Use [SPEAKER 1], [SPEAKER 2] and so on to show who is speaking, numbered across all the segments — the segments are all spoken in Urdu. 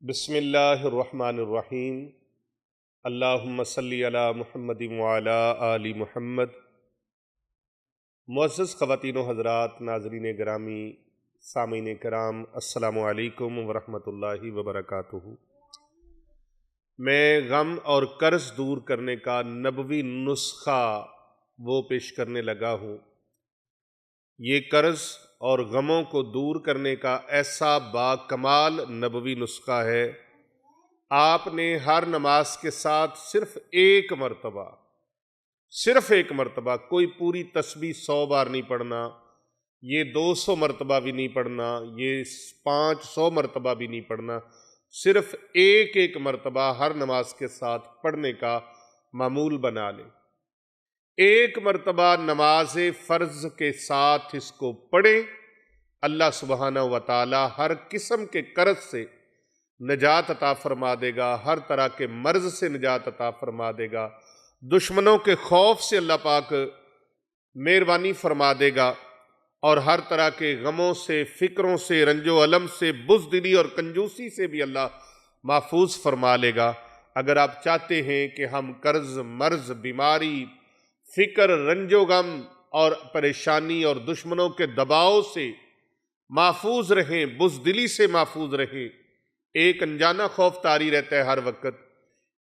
[SPEAKER 1] بسم اللہ الرحمن الرحیم۔ اللہم صلی علی محمد وعلی آل محمد۔ معزز خواتین و حضرات، ناظرین گرامی، سامعین کرام، السلام علیکم ورحمۃ اللہ وبرکاتہ۔ میں غم اور قرض دور کرنے کا نبوی نسخہ وہ پیش کرنے لگا ہوں۔ یہ قرض اور غموں کو دور کرنے کا ایسا با کمال نبوی نسخہ ہے، آپ نے ہر نماز کے ساتھ صرف ایک مرتبہ کوئی پوری تسبیح 100 بار نہیں پڑھنا، یہ 200 مرتبہ بھی نہیں پڑھنا، یہ 500 مرتبہ بھی نہیں پڑھنا، صرف ایک مرتبہ ہر نماز کے ساتھ پڑھنے کا معمول بنا لیں۔ ایک مرتبہ نماز فرض کے ساتھ اس کو پڑھیں، اللہ سبحانہ و تعالی ہر قسم کے قرض سے نجات عطا فرما دے گا، ہر طرح کے مرض سے نجات عطا فرما دے گا، دشمنوں کے خوف سے اللہ پاک مہربانی فرما دے گا، اور ہر طرح کے غموں سے، فکروں سے، رنج و الم سے، بزدلی اور کنجوسی سے بھی اللہ محفوظ فرما لے گا۔ اگر آپ چاہتے ہیں کہ ہم قرض، مرض، بیماری، فکر، رنج و غم اور پریشانی اور دشمنوں کے دباؤ سے محفوظ رہیں، بزدلی سے محفوظ رہیں، ایک انجانہ خوف طاری رہتا ہے ہر وقت،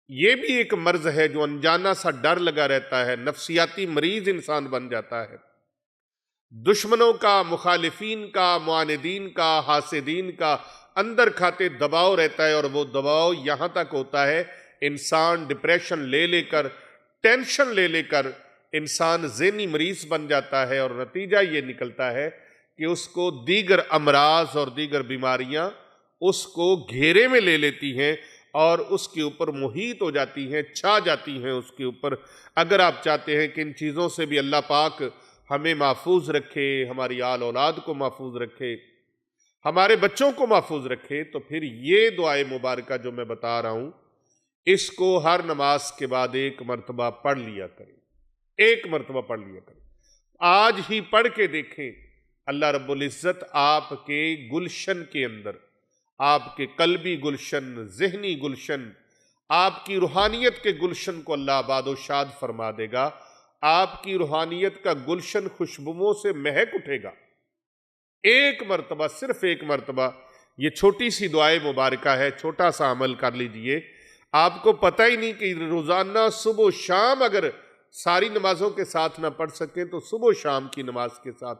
[SPEAKER 1] یہ بھی ایک مرض ہے جو انجانہ سا ڈر لگا رہتا ہے، نفسیاتی مریض انسان بن جاتا ہے، دشمنوں کا، مخالفین کا، معاندین کا، حاسدین کا اندر کھاتے دباؤ رہتا ہے، اور وہ دباؤ یہاں تک ہوتا ہے انسان ڈپریشن لے کر، ٹینشن لے کر انسان ذہنی مریض بن جاتا ہے، اور نتیجہ یہ نکلتا ہے کہ اس کو دیگر امراض اور دیگر بیماریاں اس کو گھیرے میں لے لیتی ہیں اور اس کے اوپر محیط ہو جاتی ہیں، چھا جاتی ہیں اس کے اوپر۔ اگر آپ چاہتے ہیں کہ ان چیزوں سے بھی اللہ پاک ہمیں محفوظ رکھے، ہماری آل اولاد کو محفوظ رکھے، ہمارے بچوں کو محفوظ رکھے، تو پھر یہ دعائے مبارکہ جو میں بتا رہا ہوں، اس کو ہر نماز کے بعد ایک مرتبہ پڑھ لیا کریں، ایک مرتبہ پڑھ لیا کریں۔ آج ہی پڑھ کے دیکھیں، اللہ رب العزت آپ کے گلشن کے اندر، آپ کے قلبی گلشن، ذہنی گلشن، آپ کی روحانیت کے گلشن کو اللہ آباد و شاد فرما دے گا۔ آپ کی روحانیت کا گلشن خوشبوؤں سے مہک اٹھے گا۔ ایک مرتبہ، صرف ایک مرتبہ، یہ چھوٹی سی دعائے مبارکہ ہے، چھوٹا سا عمل کر لیجئے۔ آپ کو پتہ ہی نہیں کہ روزانہ صبح و شام اگر ساری نمازوں کے ساتھ نہ پڑھ سکیں تو صبح و شام کی نماز کے ساتھ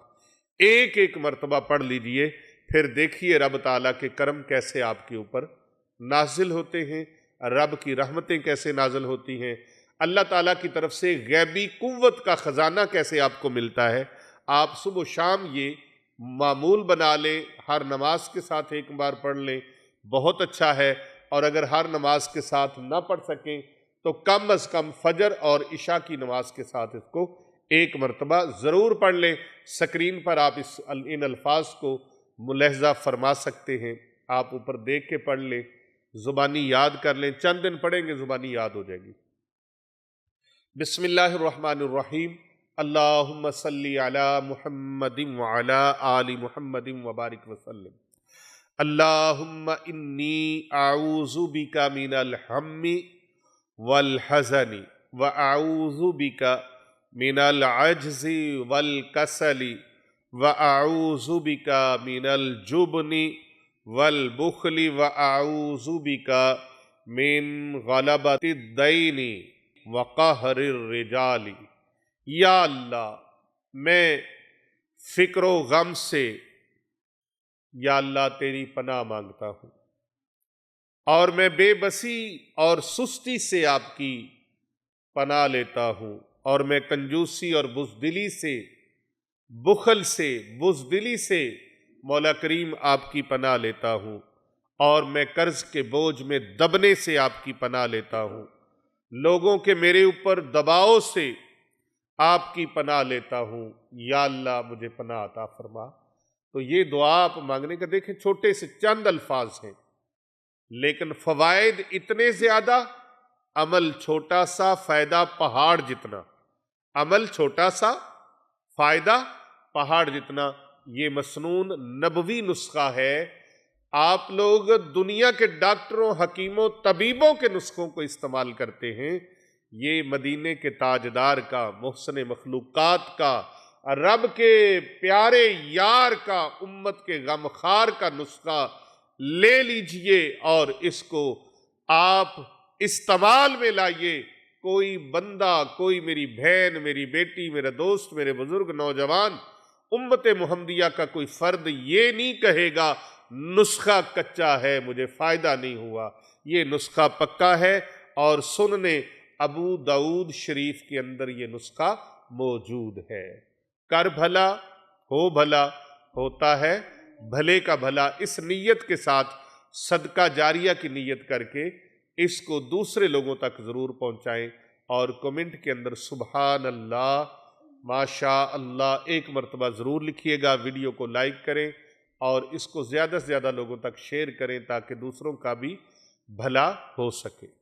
[SPEAKER 1] ایک مرتبہ پڑھ لیجئے، پھر دیکھیے رب تعالیٰ کے کرم کیسے آپ کے اوپر نازل ہوتے ہیں، رب کی رحمتیں کیسے نازل ہوتی ہیں، اللہ تعالیٰ کی طرف سے غیبی قوت کا خزانہ کیسے آپ کو ملتا ہے۔ آپ صبح و شام یہ معمول بنا لیں، ہر نماز کے ساتھ ایک بار پڑھ لیں، بہت اچھا ہے۔ اور اگر ہر نماز کے ساتھ نہ پڑھ سکیں تو کم از کم فجر اور عشاء کی نماز کے ساتھ اس کو ایک مرتبہ ضرور پڑھ لیں۔ سکرین پر آپ ان الفاظ کو ملاحظہ فرما سکتے ہیں، آپ اوپر دیکھ کے پڑھ لیں، زبانی یاد کر لیں، چند دن پڑھیں گے زبانی یاد ہو جائے گی۔ بسم اللہ الرحمن الرحیم۔ اللہم صلی علی محمد وعلی آل محمد وبارک وسلم۔ اللہم انی اعوذ بک من الہم والحزن واعوذ بک من العجز والکسل واعوذ بک من الجبن والبخل واعوذ بک من غلبۃ الدین وقہر الرجال۔ یا اللہ، میں فکر و غم سے یا اللہ تیری پناہ مانگتا ہوں، اور میں بے بسی اور سستی سے آپ کی پناہ لیتا ہوں، اور میں کنجوسی اور بزدلی سے، بخل سے، بزدلی سے مولا کریم آپ کی پناہ لیتا ہوں، اور میں قرض کے بوجھ میں دبنے سے آپ کی پناہ لیتا ہوں، لوگوں کے میرے اوپر دباؤ سے آپ کی پناہ لیتا ہوں۔ یا اللہ مجھے پناہ عطا فرما۔ تو یہ دعا آپ مانگنے کا دیکھیں چھوٹے سے چند الفاظ ہیں، لیکن فوائد اتنے زیادہ، عمل چھوٹا سا، فائدہ پہاڑ جتنا۔ عمل چھوٹا سا، فائدہ پہاڑ جتنا۔ یہ مسنون نبوی نسخہ ہے آپ لوگ دنیا کے ڈاکٹروں، حکیموں، طبیبوں کے نسخوں کو استعمال کرتے ہیں، یہ مدینے کے تاجدار کا، محسن مخلوقات کا، رب کے پیارے یار کا، امت کے غمخوار کا نسخہ لے لیجئے اور اس کو آپ استعمال میں لائیے۔ کوئی بندہ، کوئی میری بہن، میری بیٹی، میرا دوست، میرے بزرگ، نوجوان، امت محمدیہ کا کوئی فرد یہ نہیں کہے گا نسخہ کچا ہے، مجھے فائدہ نہیں ہوا۔ یہ نسخہ پکا ہے اور سنن ابو داؤد شریف کے اندر یہ نسخہ موجود ہے۔ کر بھلا ہو بھلا، ہوتا ہے بھلے کا بھلا، اس نیت کے ساتھ صدقہ جاریہ کی نیت کر کے اس کو دوسرے لوگوں تک ضرور پہنچائیں اور کمنٹ کے اندر سبحان اللہ، ماشاء اللہ ایک مرتبہ ضرور لکھیے گا۔ ویڈیو کو لائک کریں اور اس کو زیادہ سے زیادہ لوگوں تک شیئر کریں تاکہ دوسروں کا بھی بھلا ہو سکے۔